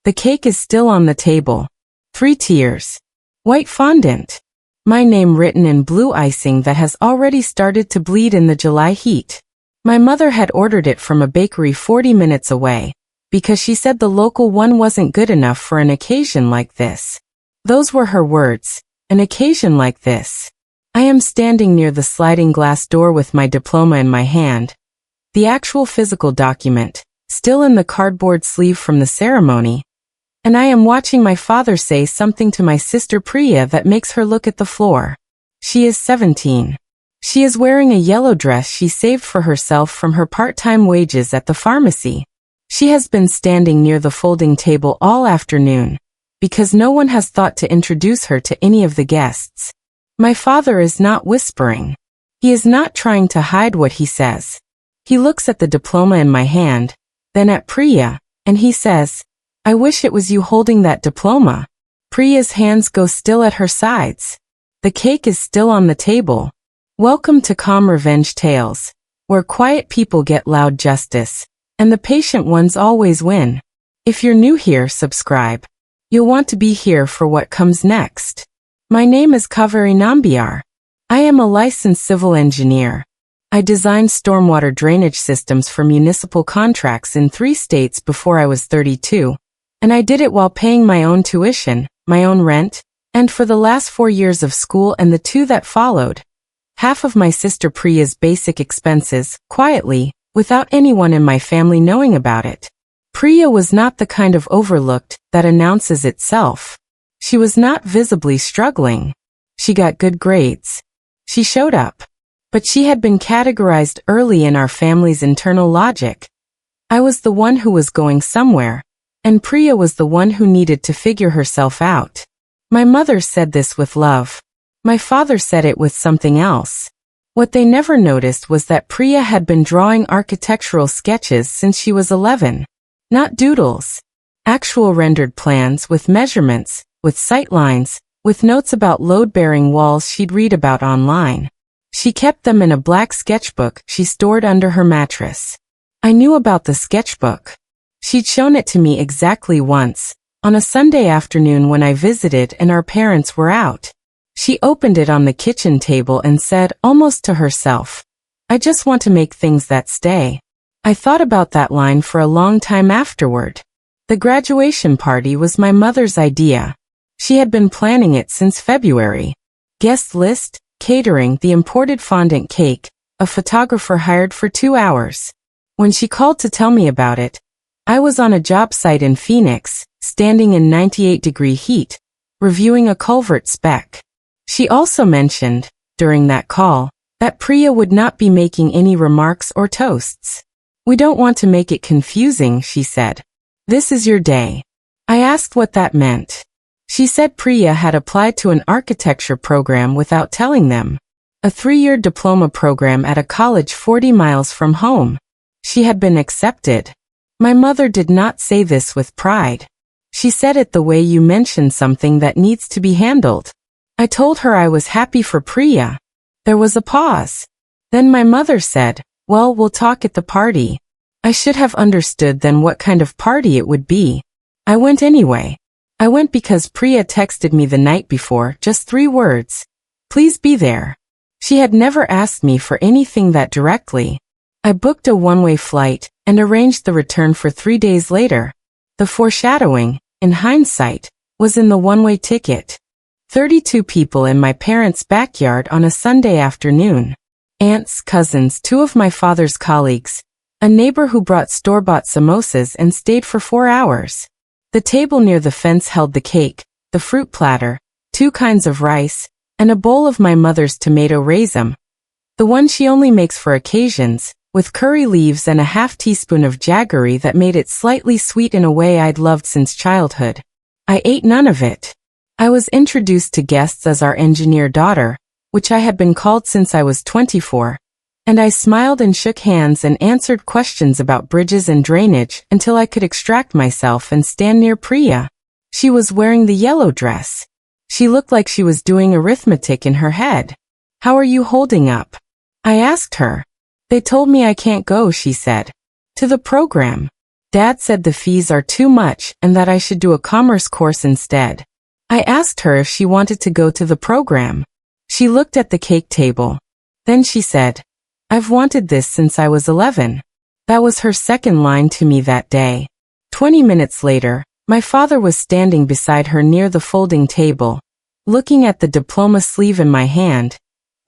The cake is still on the table. 3 tiers. White fondant. My name written in blue icing that has already started to bleed in the July heat. My mother had ordered it from a bakery 40 minutes away, because she said the local one wasn't good enough for an occasion like this. Those were her words, an occasion like this. I am standing near the sliding glass door with my diploma in my hand. The actual physical document, still in the cardboard sleeve from the ceremony. And I am watching my father say something to my sister Priya that makes her look at the floor. She is 17. She is wearing a yellow dress she saved for herself from her part-time wages at the pharmacy. She has been standing near the folding table all afternoon, because no one has thought to introduce her to any of the guests. My father is not whispering. He is not trying to hide what he says. He looks at the diploma in my hand, then at Priya, and he says, "I wish it was you holding that diploma." Priya's hands go still at her sides. The cake is still on the table. Welcome to Calm Revenge Tales, where quiet people get loud justice, and the patient ones always win. If you're new here, subscribe. You'll want to be here for what comes next. My name is Kaveri Nambiar. I am a licensed civil engineer. I designed stormwater drainage systems for municipal contracts in 3 states before I was 32. And I did it while paying my own tuition, my own rent, and for the last 4 years of school and the 2 that followed. Half of my sister Priya's basic expenses, quietly, without anyone in my family knowing about it. Priya was not the kind of overlooked that announces itself. She was not visibly struggling. She got good grades. She showed up. But she had been categorized early in our family's internal logic. I was the one who was going somewhere. And Priya was the one who needed to figure herself out. My mother said this with love. My father said it with something else. What they never noticed was that Priya had been drawing architectural sketches since she was 11. Not doodles. Actual rendered plans with measurements, with sightlines, with notes about load-bearing walls she'd read about online. She kept them in a black sketchbook she stored under her mattress. I knew about the sketchbook. She'd shown it to me exactly once, on a Sunday afternoon when I visited and our parents were out. She opened it on the kitchen table and said, almost to herself, "I just want to make things that stay." I thought about that line for a long time afterward. The graduation party was my mother's idea. She had been planning it since February. Guest list, catering, the imported fondant cake, a photographer hired for 2 hours. When she called to tell me about it, I was on a job site in Phoenix, standing in 98-degree heat, reviewing a culvert spec. She also mentioned, during that call, that Priya would not be making any remarks or toasts. "We don't want to make it confusing," she said. "This is your day." I asked what that meant. She said Priya had applied to an architecture program without telling them. A 3-year diploma program at a college 40 miles from home. She had been accepted. My mother did not say this with pride. She said it the way you mention something that needs to be handled. I told her I was happy for Priya. There was a pause. Then my mother said, "Well, we'll talk at the party." I should have understood then what kind of party it would be. I went anyway. I went because Priya texted me the night before, just 3 words. "Please be there." She had never asked me for anything that directly. I booked a one-way flight and arranged the return for 3 days later. The foreshadowing, in hindsight, was in the one-way ticket. 32 people in my parents' backyard on a Sunday afternoon. Aunts, cousins, 2 of my father's colleagues, a neighbor who brought store-bought samosas and stayed for 4 hours. The table near the fence held the cake, the fruit platter, 2 kinds of rice, and a bowl of my mother's tomato raisin. The one she only makes for occasions, with curry leaves and a half teaspoon of jaggery that made it slightly sweet in a way I'd loved since childhood. I ate none of it. I was introduced to guests as our engineer daughter, which I had been called since I was 24, and I smiled and shook hands and answered questions about bridges and drainage until I could extract myself and stand near Priya. She was wearing the yellow dress. She looked like she was doing arithmetic in her head. "How are you holding up?" I asked her. "They told me I can't go," she said. "To the program." Dad said the fees are too much and that I should do a commerce course instead. I asked her if she wanted to go to the program. She looked at the cake table. Then she said, "I've wanted this since I was 11. That was her second line to me that day. 20 minutes later, my father was standing beside her near the folding table, looking at the diploma sleeve in my hand,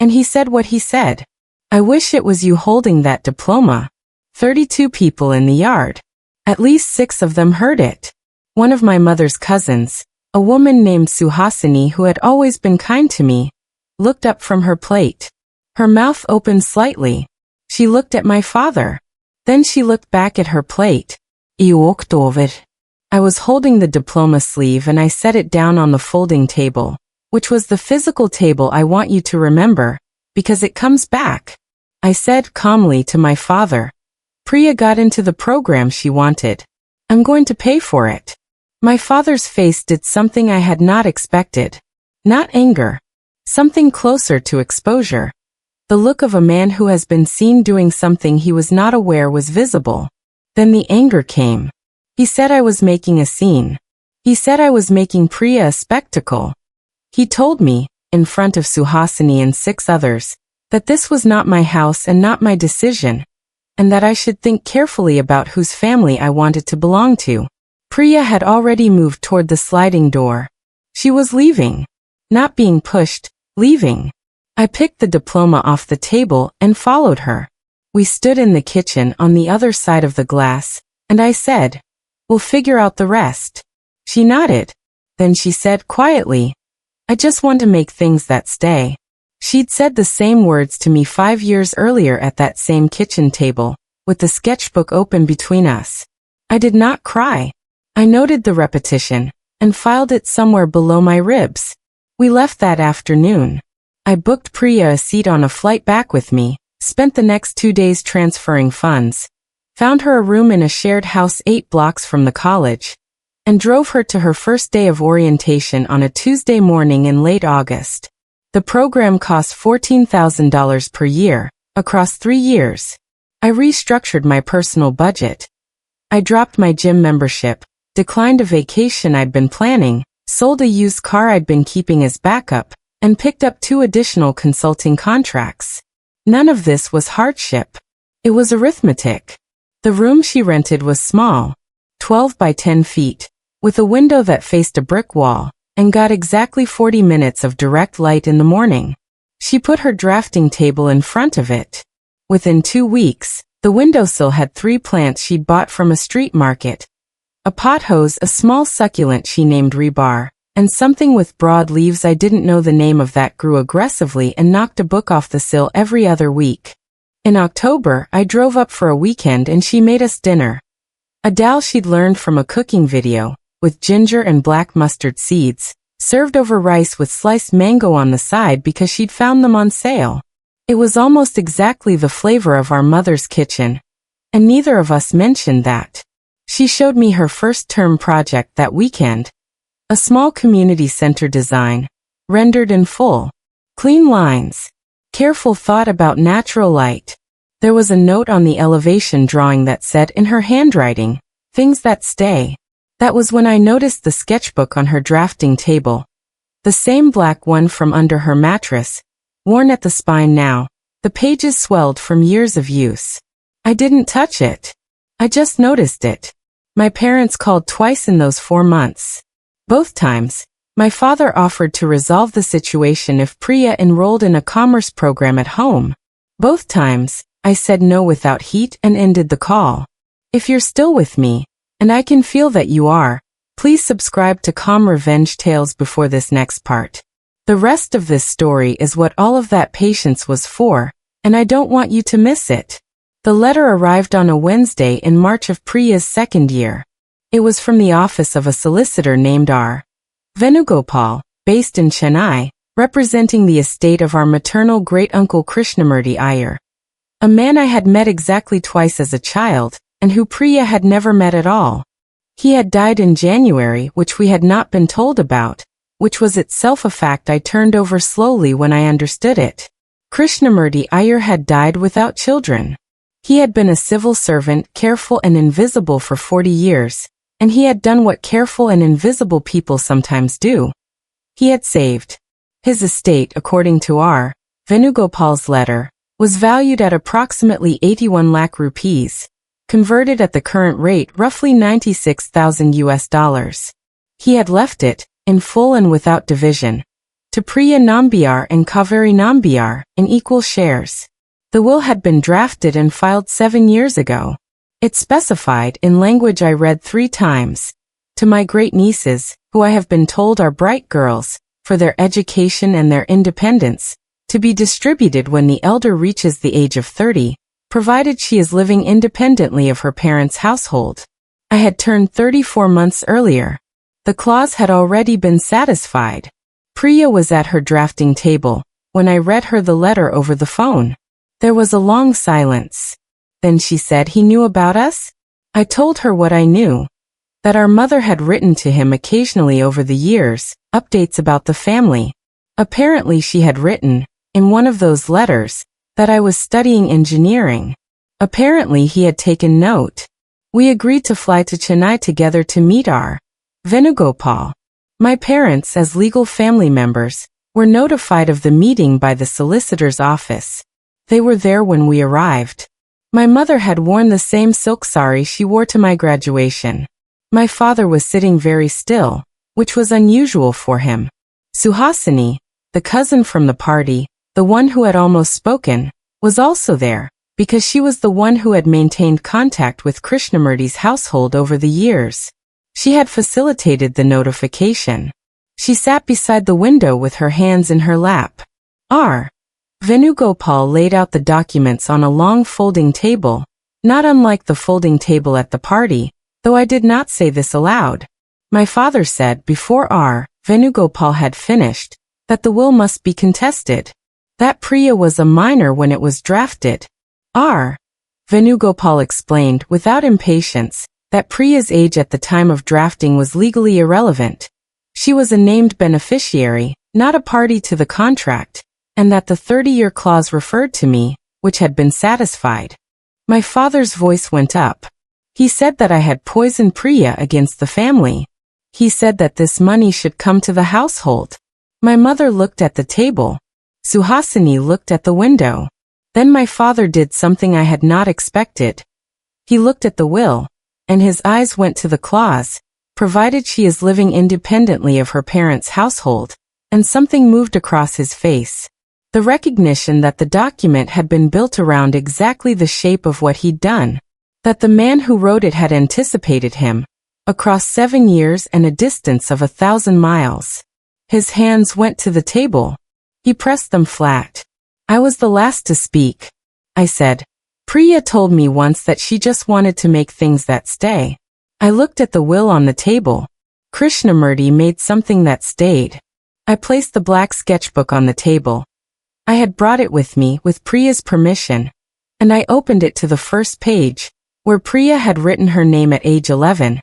and he said what he said. "I wish it was you holding that diploma." 32 people in the yard. At least 6 of them heard it. One of my mother's cousins, a woman named Suhasini who had always been kind to me, looked up from her plate. Her mouth opened slightly. She looked at my father. Then she looked back at her plate. I walked over. I was holding the diploma sleeve and I set it down on the folding table, which was the physical table I want you to remember, because it comes back. I said calmly to my father, "Priya got into the program she wanted. I'm going to pay for it." My father's face did something I had not expected. Not anger. Something closer to exposure. The look of a man who has been seen doing something he was not aware was visible. Then the anger came. He said I was making a scene. He said I was making Priya a spectacle. He told me, in front of Suhasini and 6 others, that this was not my house and not my decision, and that I should think carefully about whose family I wanted to belong to. Priya had already moved toward the sliding door. She was leaving. Not being pushed, leaving. I picked the diploma off the table and followed her. We stood in the kitchen on the other side of the glass, and I said, "We'll figure out the rest." She nodded. Then she said quietly, "I just want to make things that stay." She'd said the same words to me 5 years earlier at that same kitchen table, with the sketchbook open between us. I did not cry. I noted the repetition, and filed it somewhere below my ribs. We left that afternoon. I booked Priya a seat on a flight back with me, spent the next 2 days transferring funds, found her a room in a shared house 8 blocks from the college, and drove her to her first day of orientation on a Tuesday morning in late August. The program cost $14,000 per year, across 3 years. I restructured my personal budget. I dropped my gym membership, declined a vacation I'd been planning, sold a used car I'd been keeping as backup, and picked up 2 additional consulting contracts. None of this was hardship. It was arithmetic. The room she rented was small, 12 by 10 feet, with a window that faced a brick wall, and got exactly 40 minutes of direct light in the morning. She put her drafting table in front of it. Within 2 weeks, the windowsill had 3 plants she'd bought from a street market. A pothose, a small succulent she named Rebar, and something with broad leaves I didn't know the name of that grew aggressively and knocked a book off the sill every other week. In October, I drove up for a weekend and she made us dinner. A dal she'd learned from a cooking video, with ginger and black mustard seeds, served over rice with sliced mango on the side because she'd found them on sale. It was almost exactly the flavor of our mother's kitchen, and neither of us mentioned that. She showed me her first term project that weekend. A small community center design, rendered in full. Clean lines. Careful thought about natural light. There was a note on the elevation drawing that said in her handwriting, "Things that stay." That was when I noticed the sketchbook on her drafting table. The same black one from under her mattress, worn at the spine now, the pages swelled from years of use. I didn't touch it. I just noticed it. My parents called twice in those 4 months. Both times, my father offered to resolve the situation if Priya enrolled in a commerce program at home. Both times, I said no without heat and ended the call. If you're still with me, and I can feel that you are, please subscribe to Calm Revenge Tales before this next part. The rest of this story is what all of that patience was for, and I don't want you to miss it. The letter arrived on a Wednesday in March of Priya's 2nd year. It was from the office of a solicitor named R. Venugopal, based in Chennai, representing the estate of our maternal great-uncle Krishnamurti Iyer. A man I had met exactly twice as a child, and who Priya had never met at all. He had died in January, which we had not been told about, which was itself a fact I turned over slowly when I understood it. Krishnamurti Iyer had died without children. He had been a civil servant, careful and invisible for 40 years, and he had done what careful and invisible people sometimes do. He had saved. His estate, according to R. Venugopal's letter, was valued at approximately 81 lakh rupees, converted at the current rate roughly 96,000 US dollars. He had left it, in full and without division, to Priya Nambiar and Kaveri Nambiar, in equal shares. The will had been drafted and filed 7 years ago. It specified, in language I read 3 times, to my great nieces, who I have been told are bright girls, for their education and their independence, to be distributed when the elder reaches the age of 30, provided she is living independently of her parents' household. I had turned 34 months earlier. The clause had already been satisfied. Priya was at her drafting table when I read her the letter over the phone. There was a long silence. Then she said, "He knew about us?" I told her what I knew. That our mother had written to him occasionally over the years, updates about the family. Apparently she had written, in one of those letters, that I was studying engineering. Apparently he had taken note. We agreed to fly to Chennai together to meet R. Venugopal. My parents, as legal family members, were notified of the meeting by the solicitor's office. They were there when we arrived. My mother had worn the same silk sari she wore to my graduation. My father was sitting very still, which was unusual for him. Suhasini, the cousin from the party, the one who had almost spoken, was also there, because she was the one who had maintained contact with Krishnamurti's household over the years. She had facilitated the notification. She sat beside the window with her hands in her lap. R. Venugopal laid out the documents on a long folding table, not unlike the folding table at the party, though I did not say this aloud. My father said before R. Venugopal had finished, that the will must be contested. That Priya was a minor when it was drafted. R. Venugopal explained without impatience that Priya's age at the time of drafting was legally irrelevant. She was a named beneficiary, not a party to the contract, and that the 30-year clause referred to me, which had been satisfied. My father's voice went up. He said that I had poisoned Priya against the family. He said that this money should come to the household. My mother looked at the table. Suhasini looked at the window. Then my father did something I had not expected. He looked at the will, and his eyes went to the clause, provided she is living independently of her parents' household, and something moved across his face. The recognition that the document had been built around exactly the shape of what he'd done, that the man who wrote it had anticipated him, across 7 years and a distance of 1,000 miles. His hands went to the table. He pressed them flat. I was the last to speak. I said, "Priya told me once that she just wanted to make things that stay." I looked at the will on the table. Krishnamurti made something that stayed. I placed the black sketchbook on the table. I had brought it with me with Priya's permission, and I opened it to the first page, where Priya had written her name at age 11,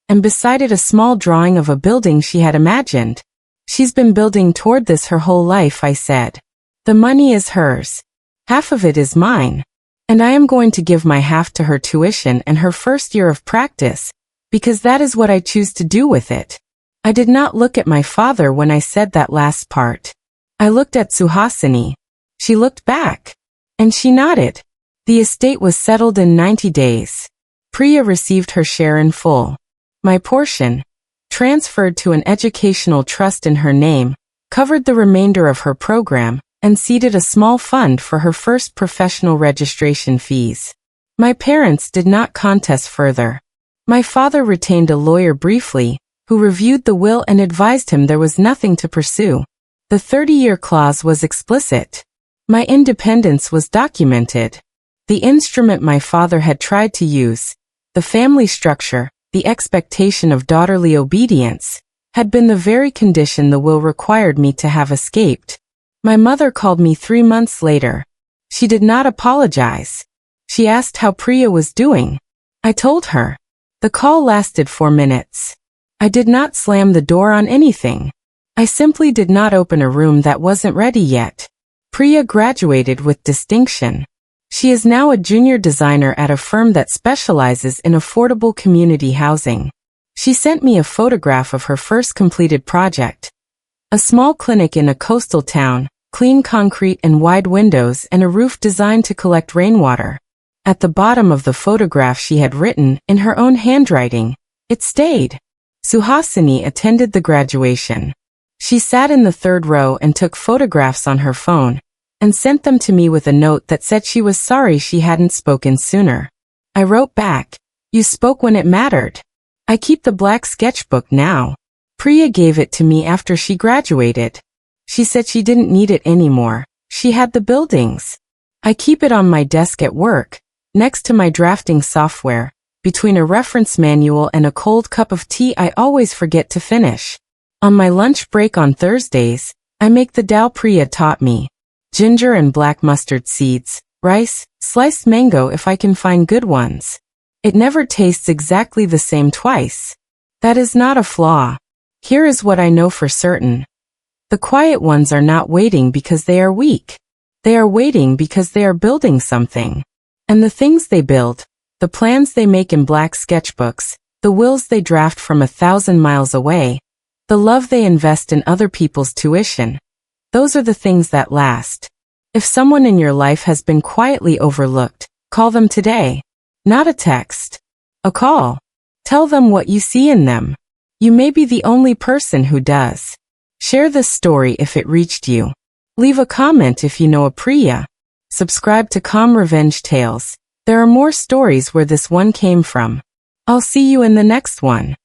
and beside it a small drawing of a building she had imagined. "She's been building toward this her whole life," I said. "The money is hers. Half of it is mine. And I am going to give my half to her tuition and her first year of practice, because that is what I choose to do with it." I did not look at my father when I said that last part. I looked at Suhasini. She looked back. And she nodded. The estate was settled in 90 days. Priya received her share in full. My portion, transferred to an educational trust in her name, covered the remainder of her program, and seeded a small fund for her first professional registration fees. My parents did not contest further. My father retained a lawyer briefly, who reviewed the will and advised him there was nothing to pursue. The 30-year clause was explicit. My independence was documented. The instrument my father had tried to use, the family structure, the expectation of daughterly obedience, had been the very condition the will required me to have escaped. My mother called me 3 months later. She did not apologize. She asked how Priya was doing. I told her. The call lasted 4 minutes. I did not slam the door on anything. I simply did not open a room that wasn't ready yet. Priya graduated with distinction. She is now a junior designer at a firm that specializes in affordable community housing. She sent me a photograph of her first completed project. A small clinic in a coastal town, clean concrete and wide windows and a roof designed to collect rainwater. At the bottom of the photograph she had written, in her own handwriting, "It stayed." Suhasini attended the graduation. She sat in the third row and took photographs on her phone, and sent them to me with a note that said she was sorry she hadn't spoken sooner. I wrote back, "You spoke when it mattered." I keep the black sketchbook now. Priya gave it to me after she graduated. She said she didn't need it anymore. She had the buildings. I keep it on my desk at work, next to my drafting software, between a reference manual and a cold cup of tea I always forget to finish. On my lunch break on Thursdays, I make the dal Priya taught me. Ginger and black mustard seeds, rice, sliced mango if I can find good ones. It never tastes exactly the same twice. That is not a flaw. Here is what I know for certain. The quiet ones are not waiting because they are weak. They are waiting because they are building something. And the things they build, the plans they make in black sketchbooks, the wills they draft from 1,000 miles away, the love they invest in other people's tuition, those are the things that last. If someone in your life has been quietly overlooked, call them today. Not a text. A call. Tell them what you see in them. You may be the only person who does. Share this story if it reached you. Leave a comment if you know a Priya. Subscribe to Calm Revenge Tales. There are more stories where this one came from. I'll see you in the next one.